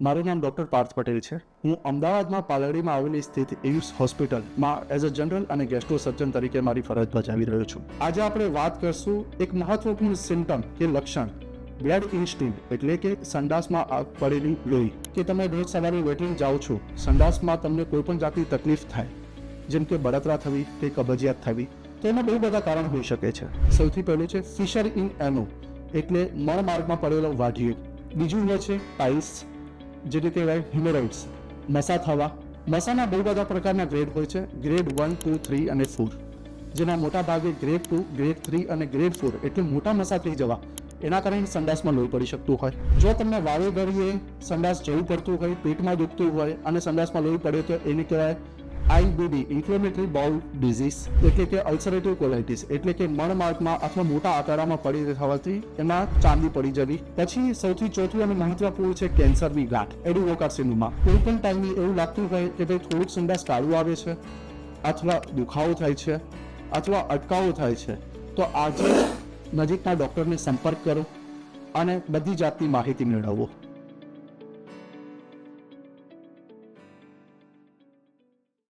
મારું નામ ડૉક્ટર પાર્થ પટેલ છે. હું અમદાવાદમાં પાલડીમાં આવેલી સ્થિત એયુસ હોસ્પિટલમાં એઝ અ જનરલ અને ગેસ્ટ્રો સર્જન તરીકે મારી ફરજ બજાવી રહ્યો છું. આજે આપણે વાત કરશું એક મહત્વપૂર્ણ સિમ્ટમ કે લક્ષણ બ્લડ ઇન્સ્ટિંક્ટ એટલે કે સંડાસમાં પડેલી લોહી. કે તમે રોજ સવારે વેટિંગ જાઓ છો, સંડાસમાં તમને કોઈ પણ જાતની તકલીફ થાય, જેમ કે બળતરા થવી કે કબજિયાત થવી, તો એના બહુ બધા કારણ હોઈ શકે છે. સૌથી પહેલું છે ફિશર ઇન એનો એટલે મળમાર્ગમાં પડેલો વાઢીઓ. બીજું હોય છે પાઇલ્સ, જે રીતે કહેવાય હિમોરોઇડ્સ, નસા થવા. નસાના બહુ બધા પ્રકારના ગ્રેડ હોય છે, ગ્રેડ 1, 2, 3 અને 4, જેના મોટા ભાગે ગ્રેડ 2, ગ્રેડ 3 અને ગ્રેડ 4 એટલે મોટા નસા થઈ જવા, એના કારણે સંડાસમાં લોહી પડી શકતું હોય. જો તમને વારે ઘડીએ સંડાસ જવું પડતું હોય, પેટમાં દુખતું હોય અને સંડાસમાં લોહી પડે તો એને કહેવાય IBD, ઇન્ફ્લેમેટરી બાઉલ ડિઝીઝ, એટલે કે અલ્સરેટિવ કોલાઇટિસ, એટલે કે મળમાર્ગમાં અથવા મોટા આંતરડામાં પડી થવાથી એમાં ચાંદી પડી જવી. પછી સૌથી ચોથું અને મહત્વપૂર્ણ છે કેન્સરની ગાંઠ, એડુઓકાર્સિનોમા. કોઈ પણ ટાઈમે એવું લાગતું હોય કે ભાઈ થોડુંક સંડાસ કાળું આવે છે, અથવા દુખાવો થાય છે, અથવા અટકાવો થાય છે, તો આજે નજીકના ડૉક્ટરને સંપર્ક કરો અને બધી જાતની માહિતી મેળવો.